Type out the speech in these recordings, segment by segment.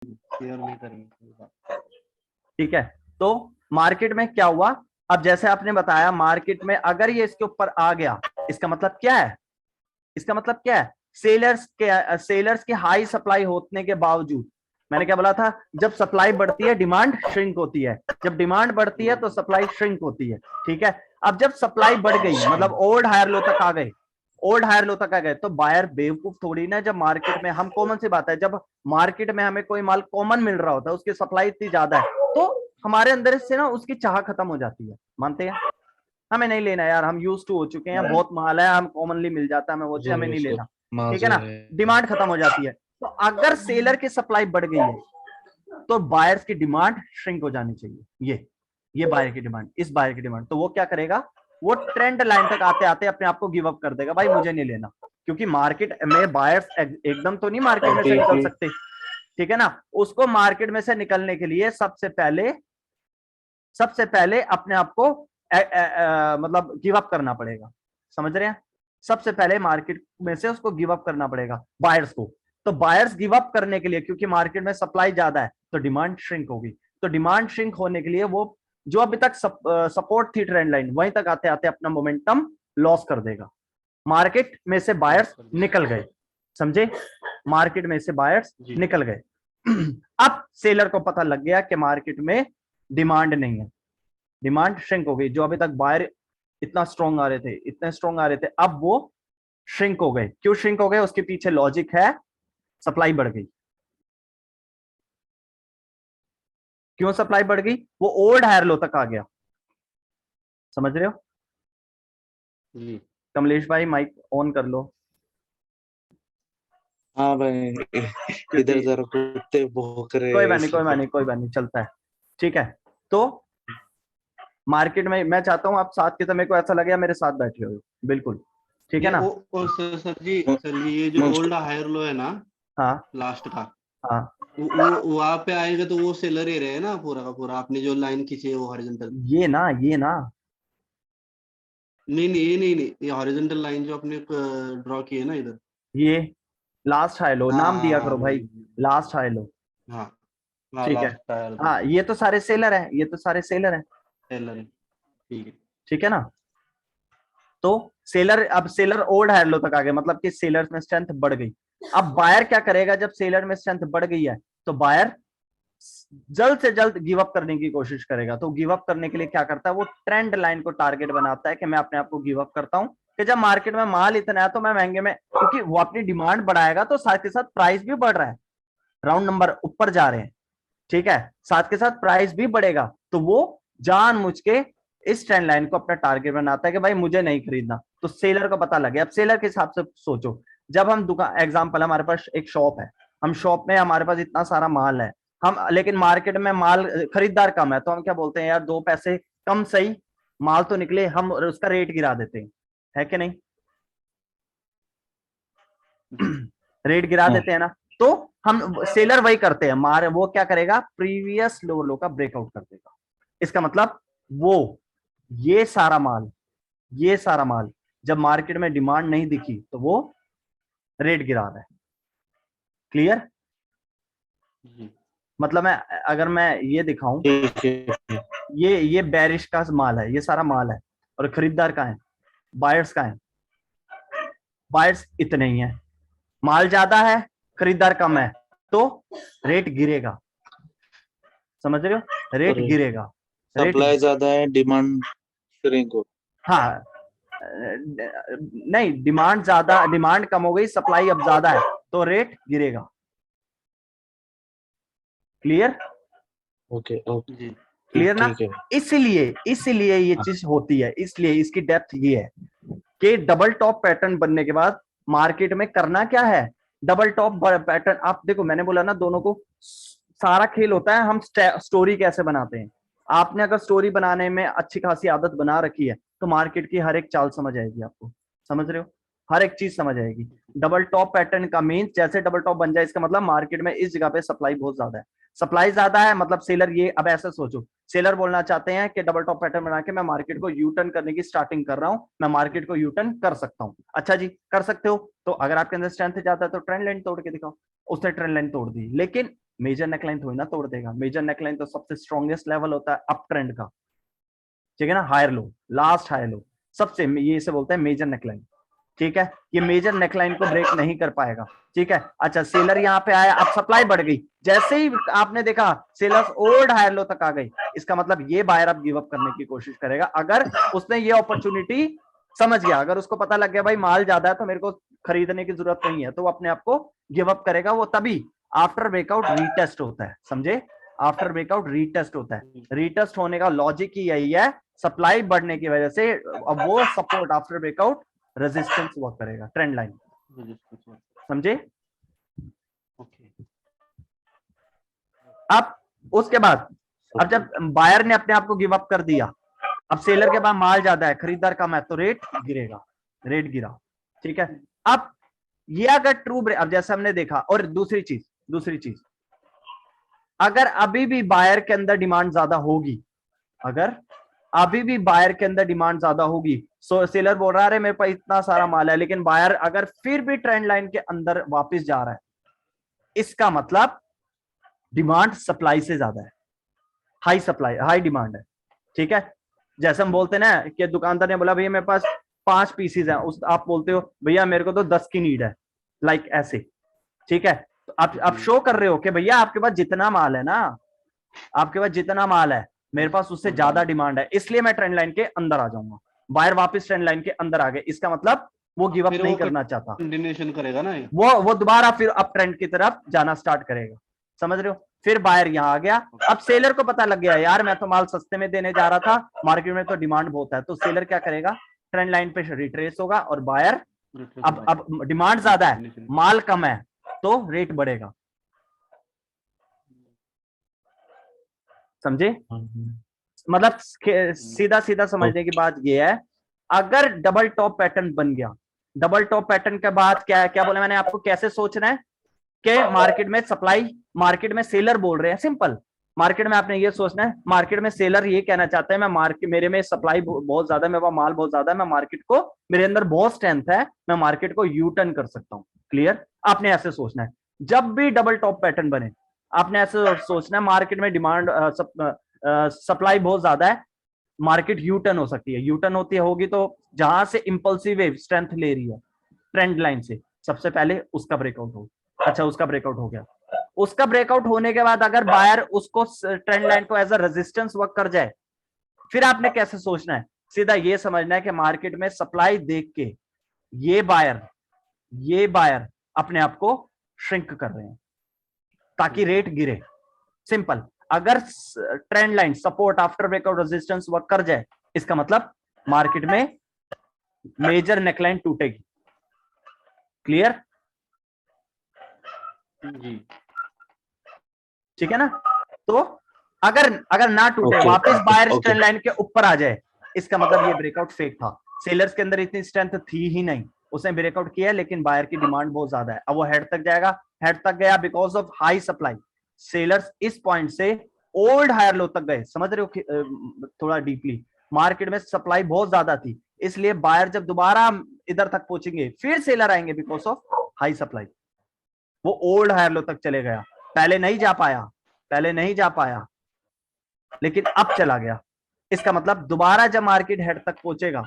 Share नहीं करेंगे। ठीक है, तो मार्केट में क्या हुआ, अब जैसे आपने बताया मार्केट में अगर ये इसके ऊपर आ गया, इसका मतलब क्या है, इसका मतलब क्या है, सेलर्स के हाई सप्लाई होने के बावजूद, मैंने क्या बोला था, जब सप्लाई बढ़ती है डिमांड श्रिंक होती है, जब डिमांड बढ़ती है तो सप्लाई श्रिंक होती है। ठीक है, अब जब सप्लाई बढ़ गई मतलब ओल्ड हायर लो तक आ गए, ओल्ड हायर लो तक आ गए, तो बायर बेवकूफ थोड़ी ना, जब मार्केट में हम कॉमन सी बात है, जब मार्केट में हमें कोई माल कॉमन मिल रहा होता है, उसकी सप्लाई इतनी ज्यादा है, तो हमारे अंदर से ना उसकी चाह खत्म हो जाती है, मानते हैं, हमें नहीं लेना यार, हम यूज टू हो चुके हैं, बहुत माल है, हम कॉमनली मिल जाता है, हमें वो चीज हमें नहीं लेना। ठीक है ना, डिमांड खत्म हो जाती है, तो अगर सेलर की सप्लाई बढ़ गई है तो बायर्स की डिमांड श्रिंक हो जानी चाहिए, ये बायर की डिमांड, इस बायर की डिमांड, तो वो क्या करेगा, वो ट्रेंड लाइन तक आते आते अपने आप को गिव अप कर देगा, भाई मुझे नहीं लेना, क्योंकि मार्केट में बायर्स एकदम तो नहीं मार्केट में से निकल सकते। ठीक है ना, उसको मार्केट में से निकलने के लिए सबसे पहले अपने आप को मतलब गिव अप करना पड़ेगा, समझ रहे हैं, सबसे पहले मार्केट में से उसको गिव अप करना पड़ेगा बायर्स को, तो बायर्स गिव अप करने के लिए, क्योंकि मार्केट में सप्लाई ज्यादा है तो डिमांड श्रिंक होगी, तो डिमांड श्रिंक होने के लिए वो जो अभी तक सपोर्ट थी ट्रेंड लाइन, वहीं तक आते आते अपना मोमेंटम लॉस कर देगा, मार्केट में से बायर्स निकल गए, समझे, मार्केट में से बायर्स निकल गए। अब सेलर को पता लग गया कि मार्केट में डिमांड नहीं है, डिमांड श्रिंक हो गई, जो अभी तक बायर इतना स्ट्रॉन्ग आ रहे थे, इतने स्ट्रॉन्ग आ रहे थे, अब वो श्रिंक हो गए, क्यों श्रिंक हो गए, उसके पीछे लॉजिक है, सप्लाई बढ़ गई, क्यों सप्लाई बढ़ गई, वो ओल्ड हायर लो तक आ गया, समझ रहे हो। कमलेश भाई माइक ऑन कर लो। हाँ भाई, इधर जरा कुत्ते भौंक रहे कोई हैं बात नहीं, कोई बात नहीं, कोई बात नहीं, चलता है। ठीक है, तो मार्केट में मैं चाहता हूं आप साथ के समय को ऐसा लगे मेरे साथ बैठे हो, बिल्कुल, ठीक है ना। सर जी ये जो ओल्ड हायर लो है ना, हाँ लास्ट का, हाँ, वो वहां पे आएगा तो वो सेलर ही रहे ना पूरा का पूरा, आपने जो लाइन खींची है वो हॉरिजॉन्टल, ये ना नहीं ये हॉरिजॉन्टल लाइन जो आपने ड्रॉ की है ना इधर, ये लास्ट हाई लो, नाम दिया हाँ करो भाई, लास्ट हाई लो, हाँ हाँ, ठीक है, लास्ट हायर हाँ ये तो सारे सेलर हैं, ये तो सारे सेलर हैं, सेलर है, ठीक है। ठीक है ना, तो सेलर, अब सेलर ओल्ड हायर लो तक आ गए, मतलब कि सेलर में स्ट्रेंथ बढ़ गई, अब बायर क्या करेगा, जब सेलर में स्ट्रेंथ बढ़ गई है तो बायर जल्द से जल्द गिव अप करने की कोशिश करेगा, तो गिव अप करने के लिए क्या करता है, वो ट्रेंड लाइन को टारगेट बनाता है कि मैं अपने आप को गिव अप करता हूं, कि जब मार्केट में माल इतना है तो मैं महंगे में, क्योंकि वो अपनी डिमांड बढ़ाएगा तो साथ के साथ प्राइस भी बढ़ रहा है, राउंड नंबर ऊपर जा रहे हैं, ठीक है, साथ के साथ प्राइस भी बढ़ेगा, तो वो जानबूझ के इस ट्रेंड लाइन को अपना टारगेट बनाता है कि भाई मुझे नहीं खरीदना, तो सेलर को पता लगे, अब सेलर के हिसाब से सोचो, जब हम दुकान, एग्जांपल हमारे पास एक शॉप है, हम शॉप में हमारे पास इतना सारा माल है, हम लेकिन मार्केट में माल खरीदार कम है, तो हम क्या बोलते हैं, यार 2 पैसे कम सही माल तो निकले, हम उसका रेट गिरा देते हैं, है कि नहीं, रेट गिरा देते हैं ना, तो हम सेलर वही करते हैं, मार वो क्या करेगा, प्रीवियस लोअर लो का ब्रेकआउट कर देगा, इसका मतलब वो ये सारा माल, ये सारा माल जब मार्केट में डिमांड नहीं दिखी तो वो रेट गिरा रहा है, क्लियर, मतलब मैं अगर मैं ये दिखाऊं, ये बैरिश का माल है, ये सारा माल है, और खरीदार का है, बायर्स का है, बायर्स इतने ही है, माल ज्यादा है खरीदार कम है, तो रेट गिरेगा, समझ रहे हो, रेट गिरेगा, सप्लाई ज्यादा है, डिमांड श्रिंक हो, हाँ नहीं, डिमांड ज्यादा, डिमांड कम हो गई, सप्लाई अब ज्यादा है, तो रेट गिरेगा, क्लियर, ओके ओके, क्लियर ना, ठीक है, इसीलिए ये चीज होती है, इसलिए इसकी डेप्थ ये है कि डबल टॉप पैटर्न बनने के बाद मार्केट में करना क्या है, डबल टॉप पैटर्न, आप देखो मैंने बोला ना, दोनों को सारा खेल होता है, हम स्टोरी कैसे बनाते हैं, आपने अगर स्टोरी बनाने में अच्छी खासी आदत बना रखी है तो मार्केट की हर एक चाल समझ आएगी आपको, समझ रहे हो, हर एक चीज समझ आएगी, डबल टॉप पैटर्न का मीन, जैसे डबल टॉप बन जाए इसका मतलब मार्केट में इस जगह पे सप्लाई बहुत ज्यादा है, सप्लाई ज्यादा है मतलब सेलर, ये अब ऐसा सोचो, सेलर बोलना चाहते हैं कि डबल टॉप पैटर्न बना के मैं मार्केट को यू टर्न करने की स्टार्टिंग कर रहा हूं, मैं मार्केट को यू टर्न कर सकता हूं, अच्छा जी कर सकते हो, तो अगर आपके अंदर स्ट्रेंथ ज्यादा है तो ट्रेंड लाइन तोड़ के दिखाओ, उसने ट्रेंड लाइन तोड़ दी, लेकिन मेजर नेकलाइन थोड़ी ना तोड़ देगा। मेजर नेकलाइन तो सबसे स्ट्रॉन्गेस्ट लेवल होता है अप ट्रेंड का, ठीक है ना, higher low, last higher low, सबसे ये इसे बोलते हैं मेजर नेकलाइन, ठीक है। ये मेजर नेकलाइन को ब्रेक नहीं कर पाएगा, ठीक है। अच्छा, सेलर यहाँ पे आया, अब सप्लाई बढ़ गई, जैसे ही आपने देखा सेलर्स ओल्ड हायर लो तक आ गई, इसका मतलब ये बायर अब गिव अप करने की कोशिश करेगा। अगर उसने ये अपॉर्चुनिटी समझ गया, अगर उसको पता लग गया भाई माल ज्यादा है तो मेरे को खरीदने की जरूरत नहीं है, तो वो अपने आप को गिव अप करेगा। वो तभी आफ्टर ब्रेकआउट रीटेस्ट होता है, समझे, आफ्टर ब्रेकआउट रीटेस्ट होता है। रीटेस्ट होने का लॉजिक ही यही है, सप्लाई बढ़ने की वजह से अब वो support after breakout resistance work करेगा, ट्रेंड लाइन, समझे। ओके, अब उसके बाद, अब जब बायर ने अपने आप को गिव अप कर दिया, अब सेलर के पास माल ज्यादा है, खरीदार कम है, तो रेट गिरेगा, रेट गिरा, ठीक है। अब ये अगर ट्रू ब्रेक, अब जैसे हमने देखा, और दूसरी चीज अगर अभी भी बायर के अंदर डिमांड ज्यादा होगी, अगर अभी भी बायर के अंदर डिमांड ज्यादा होगी, सो सेलर बोल रहा है मेरे पास इतना सारा माल है, लेकिन बायर अगर फिर भी ट्रेंड लाइन के अंदर वापस जा रहा है, इसका मतलब डिमांड सप्लाई से ज्यादा है, हाई सप्लाई, हाई डिमांड है, ठीक है। जैसे हम बोलते हैं ना कि दुकानदार ने बोला भैया मेरे पास 5 पीसीज हैं, उस आप बोलते हो भैया मेरे को तो 10 की नीड है, लाइक ऐसे, ठीक है। तो आप शो कर रहे हो कि भैया आपके पास जितना माल है ना, आपके पास जितना माल है मेरे पास उससे ज्यादा डिमांड है, इसलिए मैं ट्रेंड लाइन के अंदर आ जाऊंगा। बायर वापस ट्रेंड लाइन के अंदर आ गए, इसका मतलब वो गिव अप नहीं करना चाहता, कंटिन्यूएशन करेगा ना ये। वो दोबारा फिर अप ट्रेंड की तरफ जाना स्टार्ट करेगा, समझ रहे हो। फिर बायर यहाँ आ गया, अब सेलर को पता लग गया यार मैं तो माल सस्ते में देने जा रहा था, मार्केट में तो डिमांड बहुत है, तो सेलर क्या करेगा, ट्रेंड लाइन पे रिट्रेस होगा, और बायर अब डिमांड ज्यादा है, माल कम है, तो रेट बढ़ेगा, समझे। मतलब सीधा सीधा समझने की बात यह है, अगर डबल टॉप पैटर्न बन गया, डबल टॉप पैटर्न के बाद क्या है, क्या बोला मैंने आपको, कैसे सोचना है कि मार्केट में सप्लाई, मार्केट में सेलर बोल रहे हैं, सिंपल, मार्केट में आपने ये सोचना है, मार्केट में सेलर ये कहना चाहते हैं मैं मार्केट, मेरे में सप्लाई बहुत ज्यादा है, मेरे पास माल बहुत ज्यादा है, मैं मार्केट को, मेरे अंदर बहुत स्ट्रेंथ है, मैं मार्केट को यू टर्न कर सकता हूं, क्लियर। आपने ऐसे सोचना है, जब भी डबल टॉप पैटर्न बने आपने ऐसे सोचना है, मार्केट में डिमांड सप्लाई बहुत ज्यादा है, मार्केट यू टर्न हो सकती है, यू टर्न होगी तो जहां से इंपल्सिव वेव स्ट्रेंथ ले रही है ट्रेंड लाइन से, सबसे पहले उसका ब्रेकआउट हो। अच्छा, उसका ब्रेकआउट हो गया, उसका ब्रेकआउट होने के बाद अगर बायर उसको ट्रेंड लाइन को एज अ रेजिस्टेंस वर्क कर जाए, फिर आपने कैसे सोचना है, सीधा ये समझना है कि मार्केट में सप्लाई देख के ये बायर अपने आप को श्रिंक कर रहे हैं ताकि रेट गिरे, सिंपल। अगर trend line support after breakout resistance work कर जाए, इसका मतलब मार्केट में मेजर नेकलाइन टूटेगी, क्लियर जी, ठीक है ना। तो अगर ना टूटे, Okay. वापस बायर Okay. ट्रेंड लाइन के ऊपर आ जाए, इसका मतलब ये ब्रेकआउट फेक था, सेलर्स के अंदर इतनी स्ट्रेंथ थी ही नहीं, उसने ब्रेकआउट किया लेकिन बायर की डिमांड बहुत ज्यादा है, अब वो हेड तक जाएगा, हेड तक गया because of high supply, sellers इस पॉइंट से ओल्ड हायर लो तक गए, समझ रहे हो थोड़ा डीपली, मार्केट में सप्लाई बहुत ज्यादा थी, इसलिए बायर जब दोबारा इधर तक पहुंचेंगे फिर सेलर आएंगे बिकॉज ऑफ हाई सप्लाई, वो ओल्ड हायर लो तक चले गया, पहले नहीं जा पाया लेकिन अब चला गया, इसका मतलब दोबारा जब मार्केट हेड तक पहुंचेगा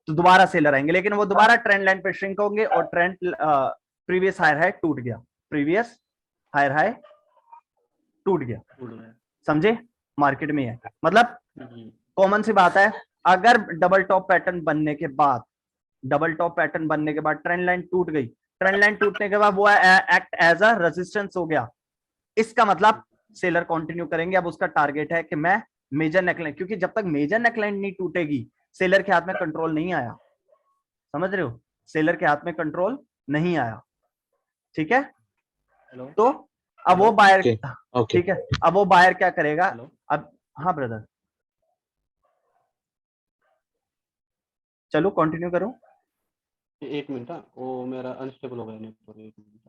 तो दोबारा सेलर आएंगे, लेकिन वो दोबारा ट्रेंड लाइन पे श्रिंक होंगे और ट्रेंड प्रीवियस हायर हाई टूट गया, प्रीवियस हायर हाई टूट गया, समझे, मार्केट में है। मतलब कॉमन सी बात है, अगर डबल टॉप पैटर्न बनने के बाद ट्रेंड लाइन टूट गई, ट्रेंड लाइन टूटने के बाद वो एक्ट एज अ रेजिस्टेंस हो गया, इसका मतलब सेलर कंटिन्यू करेंगे, अब उसका टारगेट है कि मैं मेजर नेकलाइन, क्योंकि जब तक मेजर नेकलाइन नहीं टूटेगी सेलर के हाथ में कंट्रोल नहीं आया, समझ रहे हो, सेलर के हाथ में कंट्रोल नहीं आया, ठीक है। तो अब वो बायर, ठीक है, अब वो बायर क्या करेगा, अब हाँ ब्रदर, चलो कंटिन्यू करो। एक मिनट, वो मेरा अनस्टेबल हो गया नेटवर्क, एक मिनट।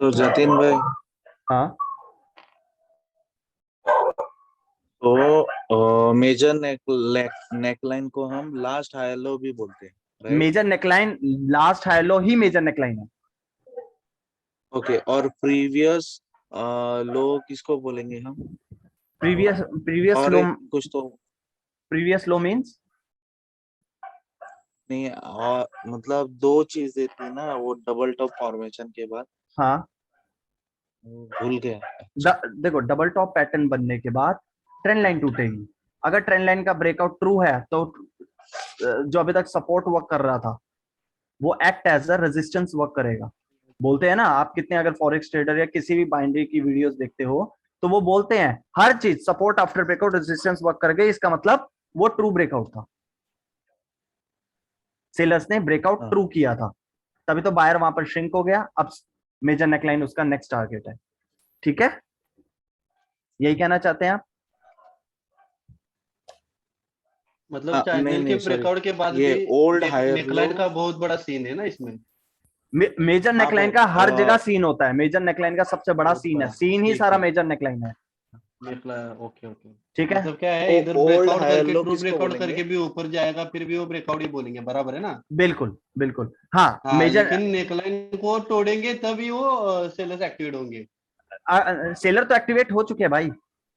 तो जतिन भाई, हाँ, तो मेजर नेकलाइन को हम लास्ट हायर लो भी बोलते हैं, right? Major neckline last high low ही मेजर नेकलाइन है। ओके, और प्रीवियस लो किसको बोलेंगे हम? प्रीवियस और लो, एक कुछ तो प्रीवियस लो मींस नहीं, और मतलब दो चीज देती है ना वो डबल टॉप फॉर्मेशन के बाद, हाँ भूल गया। देखो डबल टॉप पैटर्न बनने के बाद ट्रेंड लाइन टूटेगी। अगर ट्रेंड लाइन का ब्रेकआउट ट्रू है तो जो अभी तक सपोर्ट वर्क कर रहा था वो act as a resistance work करेगा। बोलते हैं ना, आप कितने अगर फॉरेक्स ट्रेडर या किसी भी बाइनरी की वीडियोस देखते हो तो वो बोलते हैं हर चीज support after breakout resistance work कर गई, इसका मतलब वो ट्रू ब्रेकआउट था। सेलर्स ने ब्रेकआउट हाँ, ट्रू किया था, तभी तो बायर वहां पर श्रिंक हो गया। अब मेजर नेकलाइन उसका नेक्स्ट टारगेट है। ठीक है, यही कहना चाहते हैं आप? मतलब हाँ, नहीं चैनल के नहीं सॉरी, ब्रेकआउट के बाद ये भी ओल्ड हायर लो। नेकलाइन का बहुत बड़ा सीन है ना इसमें। मेजर हाँ नेकलाइन का हर जगह सीन होता है, मेजर नेकलाइन का सबसे बड़ा बहुत सीन है, बड़ा, सीन ही ठीक सारा ठीक। मेजर नेकलाइन है। Neckline, okay okay. ठीक है, मतलब क्या है, इधर ओल्ड ब्रेकआउट हायर करके लो ट्रू किसको ब्रेकआउट बोलेंगे? करके भी ऊपर जाएगा, फिर भी वो ब्रेकआउट ही बोलेंगे, बराबर है ना। बिल्कुल बिल्कुल। हाँ हाँ, मेजर लेकिन नेकलाइन को तोड़ेंगे तभी वो सेलर्स एक्टिवेट होंगे। सेलर तो एक्टिवेट हो चुके हैं भाई,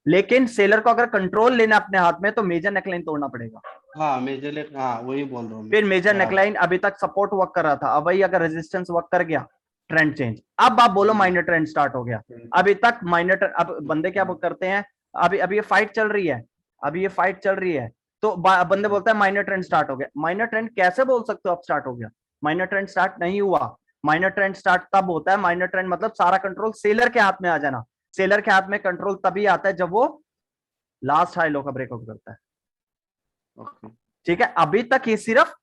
लेकिन सेलर को अगर कंट्रोल लेना अपने हाथ में तो मेजर नेकलाइन तोड़ना पड़ेगा। हाँ मेजर लेक, हाँ वही बोल रहा हूँ मैं। फिर मेजर बराबर। नेकलाइन अभी तक सपोर्ट वर्क कर रहा था, अब वही अगर रेजिस्टेंस वर्क कर गया, ट्रेंड चेंज। अब आप बोलो माइनर ट्रेंड स्टार्ट हो गया। अभी तक माइनर ट्रेंड, अब बंदे क्या करते हैं, अभी अभी ये फाइट चल रही है, अभी ये फाइट चल रही है तो बंदे बोलते हैं माइनर ट्रेंड स्टार्ट हो गया। माइनर ट्रेंड कैसे बोल सकते हो आप स्टार्ट हो गया? माइनर ट्रेंड स्टार्ट नहीं हुआ। माइनर ट्रेंड स्टार्ट तब होता है, माइनर ट्रेंड मतलब सारा कंट्रोल सेलर के हाथ में आ जाना। सेलर के हाथ में कंट्रोल तभी आता है जब वो लास्ट हाई लो का ब्रेकआउट करता है। ओके। ठीक है, अभी तक ये सिर्फ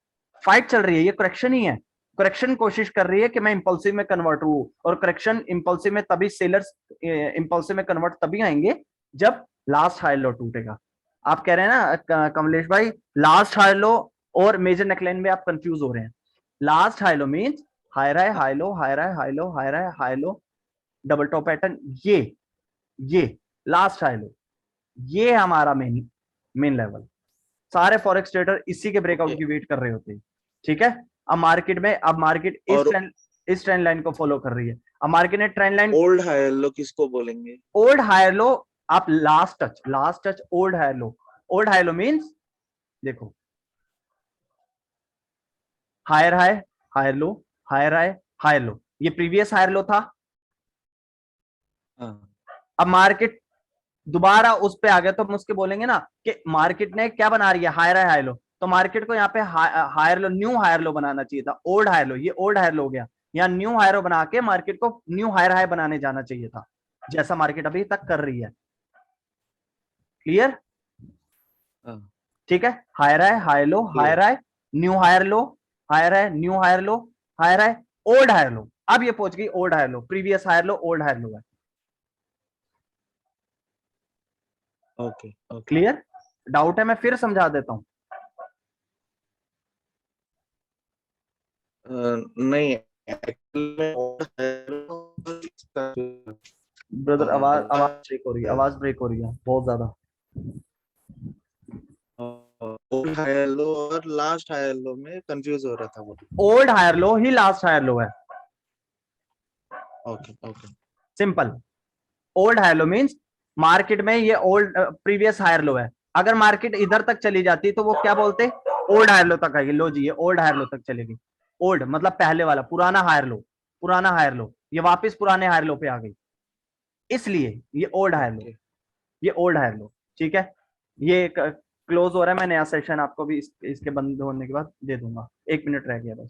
फाइट चल रही है, ये करेक्शन ही है। करेक्शन कोशिश कर रही है कि मैं इंपल्सिव में कन्वर्ट हूं, और करेक्शन इंपल्सिव में तभी सेलर्स इंपल्सिव में कन्वर्ट तभी आएंगे जब लास्ट हाई लो टूटेगा। आप कह रहे हैं ना कमलेश भाई, लास्ट हाई लो और मेजर नेकलाइन में आप कंफ्यूज हो रहे हैं। Last high low means high राय हाई लो, हाई राय हाई लो, हाई राय high low, double top pattern, ये लास्ट हाई लो, ये हमारा मेन लेवल। सारे फॉरेक्स ट्रेडर इसी के ब्रेकआउट ओके, की वेट कर रहे होते हैं। ठीक है, अब मार्केट में, अब मार्केट और इस ट्रेंड लाइन को फॉलो कर रही है। अब मार्केट ने trend line old higher low किसको बोलेंगे? ओल्ड हायर लो, आप last touch old higher low. Old higher low means देखो, higher high, higher low, higher high, higher low, ये प्रीवियस हायर लो था। हाँ, अब मार्केट दोबारा उस पे आ गया तो हम उसके बोलेंगे ना कि मार्केट ने क्या बना रही है, हायर हाई हाई लो, तो मार्केट को यहाँ पे higher low, new higher low बनाना चाहिए था। ओल्ड हायर लो, ये ओल्ड हायर लो हो गया, यहाँ न्यू हायर लो बना के मार्केट को न्यू हायर हाई बनाने जाना चाहिए था, जैसा मार्केट अभी तक कर रही है। क्लियर? हाँ, ठीक है, higher high, higher low, clear. Higher high, new higher low, higher high, new higher low, higher high, old higher low. अब ये पहुंच गई old higher low, previous higher low, old higher low है। Okay okay. क्लियर? डाउट है मैं फिर समझा देता हूं। नहीं, एक्चुअली में old hire लो ब्रदर आवाज आवाज ब्रेक हो रही है, आवाज ब्रेक हो रही है बहुत ज्यादा। ओल्ड हायर लो और लास्ट हायर लो में कंफ्यूज हो रहा था वो। ओल्ड हायर लो ही लास्ट हायर लो है, okay okay. Simple. Old higher low means market में ये ओल्ड प्रीवियस हायर लो है। अगर मार्केट इधर तक चली जाती तो वो क्या बोलते, ओल्ड हायर लो तक आएगी। लो जी, ये ओल्ड हायर लो तक चलेगी। ओल्ड मतलब पहले वाला, पुराना हायर लो, पुराना हायर लो, ये वापस पुराने हायर लो पे आ गई, इसलिए ये ओल्ड हायर लो, ओके ये ओल्ड हायर लो। ठीक है, ये क्लोज हो रहा है, मैं नया सेशन आपको भी इसके बंद होने के बाद दे दूंगा। 1 मिनट रह गया बस।